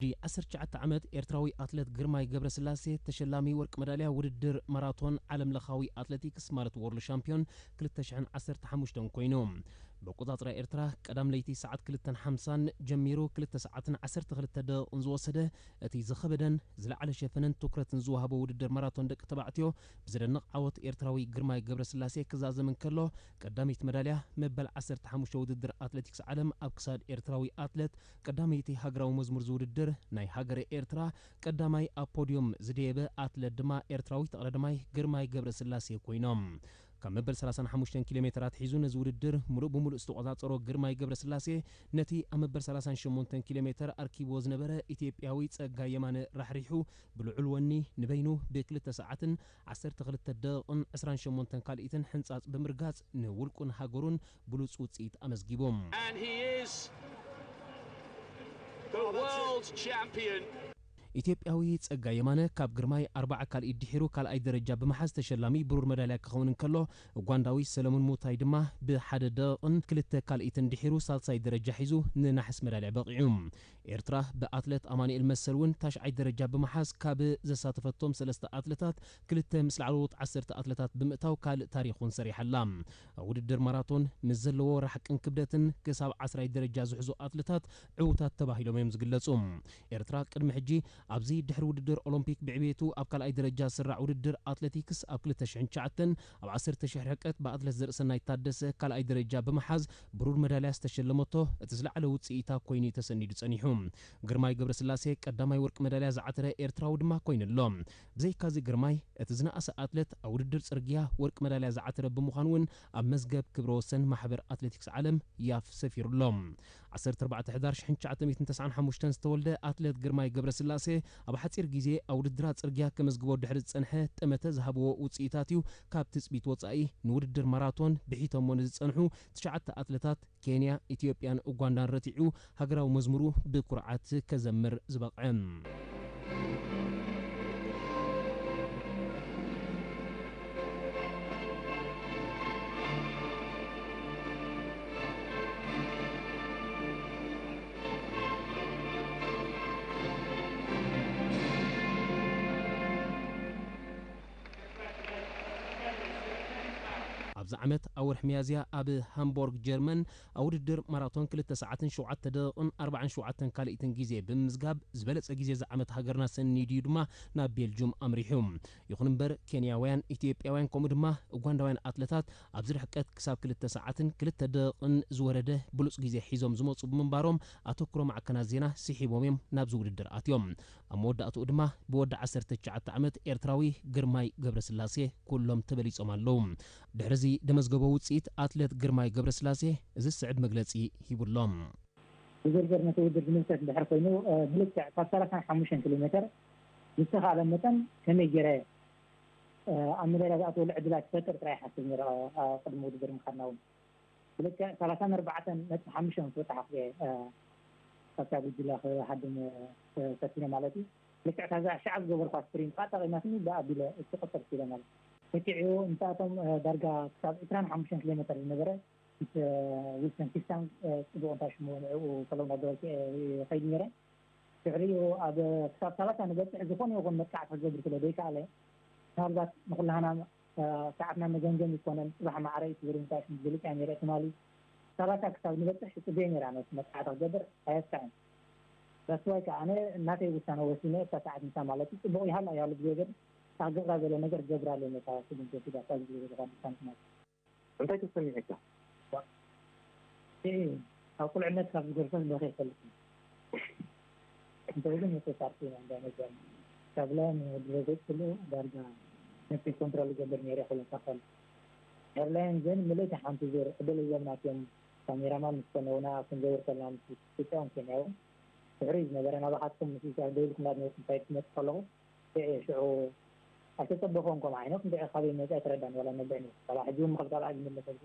دي 19 ዓመት ኤርትራዊ አትሌት ግርማይ ገብረስላሴ ተሸላሚ ወርቅ መዳልያ ውድድር ማራቶን ዓለም ለኻዊ አትሌቲክስ ማለት ወርልድ ሻምፒዮን 2015 ኮይኖም በቁጣጥራ ኤርትራ ቀዳም ለይቲ ሰዓት 2:50 ጀሚሩ 2 ሰዓትን 12 ደቂቃን ዝወሰደ እቲ ዝኸበደን ዝለዓለ ሸፈነን ትኩረትን ዝወሃቦ ውድድር ማራቶን ደቂ ተባዕትዮ ብዝደንቕ ዓወት ኤርትራዊ ግርማይ ገብረስላሴ ክዛዘም ከሎ ቀዳሚት መዳልያ መበል 15 ውድድር አትሌቲክስ ዓለም ኣብ ክሳድ ኤርትራዊ አትሌት ቀዳሚቲ ሃገራዊ መዝሙር ዝውድድር ናይ ሃገረ ኤርትራ ቀዳማይ ኣብ ፖዲዮም ዝደየበ አትሌት ድማ ኤርትራዊ ተቀዳማይ ግርማይ ገብረስላሴ ኮይኖም ካብ መበል 35 ኪሎ ሜትራት ሒዙ ነዚ ውድድር ሙሉእ ብሙሉእ ዝተቆጻጸሮ ግርማይ ገብረስላሴ ነቲ ኣብ መበል 38 ኪሎ ሜትር ኣርኪቦ ዝነበረ ኢትዮጵያዊ ጸጋይ የማነ ራሕሪሑ ብልዑል ወኒ ንበይኑ ብ2 ሰዓትን 12 ደቂቃን 28 ካልኢትን ሕንጻጽ ብምርጋጽ ንውልቁን ሃገሩን ብሉጽ ውጽኢት ኣመስጊቦም The world champion. ኢትዮጵያዊ ጸጋይ የማነ ካብ ግርማይ 40 ካልኢ ድሒሩ ካልኣይ ደረጃ ብምሓዝ ተሸላሚ ብሩር መዳልያ ክኸውን ከሎ ጓንዳዊ ሰለሞን ሙታይ ድማ ብ1 ደቂቃን 2 ካልኢትን ድሒሩ ሳልሳይ ደረጃ ሒዙ ንናሕስ መዳልያ በቂዑ ኤርትራ ብኣትሌት ኣማኑኤል መሰልውን ታሽዓይ ደረጃ ብምሓዝ ካብ ዘሳተፈቶም ሰለስተ ኣትሌታት ክልተ ምስ ላዕለዎት 10 ኣትሌታት ብምእታው ካልእ ታሪኹን ሰሪሓላ ውድድር ማራቶን ምስ ዘለዎ ራሕቅን ክብደትን ክሳብ 10 ደረጃ ዝሕዙ ኣትሌታት ዕውታት ተባሂሎም እዮም ዝግለጹ ኤርትራ ቅድሚ ሕጂ ኣብዚ ድሕሪ ውድድር ኦሎምፒክ ብዕቤቱ ኣብ ካልኣይ ደረጃ ስራዕ ውድድር አትሌቲክስ ኣብ 2009 ኣብ 10,000 ርሕቀት ብኣትሌት ዘርእሰናይ ታደሰ ካልኣይ ደረጃ ብምሓዝ ብሩር መዳልያ ዝተሸለመቶ እቲ ዝለዓለ ውጽኢታ ኮይኑ ተሰኒዱ ጸኒሑ ግርማይ ገብረስላሴ ቀዳማይ ወርቂ መዳልያ ዝዓተረ ኤርትራዊ ድማ ኮይኑሎ ብዘይካዚ ግርማይ እቲ ዝነኣሰ አትሌት ኣብ ውድድር ጽርግያ ወርቂ መዳልያ ዝዓተረ ብምዃን እውን ኣብ መዝገብ ክብረ ወሰን ማሕበር አትሌቲክስ ዓለም ያፍ ሰፊሩሎም 14 ሕዳር 1995 ዝተወልደ አትሌት ግርማይ ገብረስላሴ ኣብ ሓጺር ግዜ ኣብ ውድድራት ጽርግያ ከመዝግቦ ድሕሪ ዝጸንሐ ጠመተ ዝሃብዎ ውጽኢታት እዩ ካብ ትጽቢት ወጻኢ ንውድድር ማራቶን ብሒቶሞ ንዝጸንሑ 9 አትሌታት ኬንያ ኢትዮጵያን ኡጋንዳን ረቲዑ ሃገራዊ መዝሙሩ ብኩርዓት ከዘምር ዝበቕዐ ኣብዚ ዓመት ኣወርሕ ሚያዝያ ኣብ ሃምቡርግ ጀርመን ውድድር ማራቶን 2 ሰዓትን 7 ደቂቃን 47 ካልኢትን ግዜ ብምዝጋብ ዝበለጸ ግዜ ዝዓመት ሃገርና ሰኒድ ድማ ናብ ቤልጅየም ኣምሪሑ ይኹን እምበር ኬንያውያን ኢትዮጵያውያን ከምኡ ድማ ኡጋንዳውያን ኣትሌታት ኣብ ዝርሕቀት ክሳብ 2 ሰዓትን 2 ደቂቃን ዝወረደ ብሉጽ ግዜ ሒዞም ዝመጹ ብምንባሮም ኣተኩሮ ማዕከናት ዜና ሲሒቦም እዮም ናብዚ ውድድር ኣትዮም ኣብ መወዳእትኡ ድማ ብወዲ 19 ዓመት ኤርትራዊ ግርማይ ገብረስላሴ ኩሎም ተበሊጾም ኣለዉ ድሕሪ ደመዝገበ ውጽኢት አትሌት ግርማይ ገብረስላሴ እዚ ስዕድ መግለጺ ሂቡሎም ዝርዝር ውድድር ዝምልከት ድሕሪ ኮይኑ ብልክዕ ካብ 35 ኪሎ ሜትር ዝተኻለ መጠን ከመይ ገይረ ኣብ መዳልያ ዝኣተወ ዕድላት ክፈጥር ጥራይ ሓሲብ ነይረ ቅድሚ ውድድር ምኻድና እውን ብልክዕ 34.5 ክበፅሕ ካብታ ጉጅለ ክሃድም ፈቲነ ማለት እዩ ልክዕ ካዛ ሸዓብ ዝገበርኳ ስፕሪንት ጠቒማትኒ ብኣቢለ እትቕፅር ሲለ ማለት ፈቲዑ እንታቶም ዳርጋ ክሳብ 25 ኪሎ ሜትር ዝነበረ ዊልሰን ኪስታን ጽቡቕ እንታሽሙ ሰለሞን ኣደወልቲ ኸይድ ነይረ ድሕሪኡ ኣብ ክሳብ 30 ንበፅሕ ዝኾነ ይኹን መጥቃዕቲ ክገብር ስለ ዘይከኣለ ምናልባት ንኩላህና ሰዓትና መገምገም ይኮነን ፅባሕ ማዕረ እዩ ትብሪ እንታሽሙ ብልጫ ነይረ ትማሊ 30 ክሳብ ንበፅሕ ጽቡቕ ነይራ መጥቃዕቲ ክገብር ኣየስካዕን በስዋይ ከዓ ኣነ እናተይ ውሳነ ወሲነ እታ ሰዓት ምሳ ማለት እዩ ጽቡቕ ይሃላ ያሉ ብዘገር ታገራ ዘለ ነገር ገብራለ መታ ስድንተ ሲዳ ታዝ ዝሆን ሳንቲማ እንታይ ተሰሚዕካ ኣብ ቁልዕነት ካብ ዝገርፈን በኺ ይፈልጥ እንታይ ግን ተሳርፊ ነገር ካብላን ድረገጽ ሁሉ ዳርጋ ነፍሲ ኮንትሮል ገበር ነይረ ሁሉ ተኸል ኤርላይን ግን ምልእቲ ሓንቲ ዙር ዕድል ዘምናትዮም ካሜራማን ምስተነውና ክንገብር ከለና ምስ ኢትዮጵያውን ኬንያው ድሕሪ ዝነበረ ናባኻትኩም ምስ ኢትዮጵያ ደውልኩም ዳድነው እንታይ ትመጽእ ከለኹ ሽዑ أتطبقون كم عينك بدأ خبير متى تردان ولا نبعني صراحة جون مخلص على أجمل مثلاً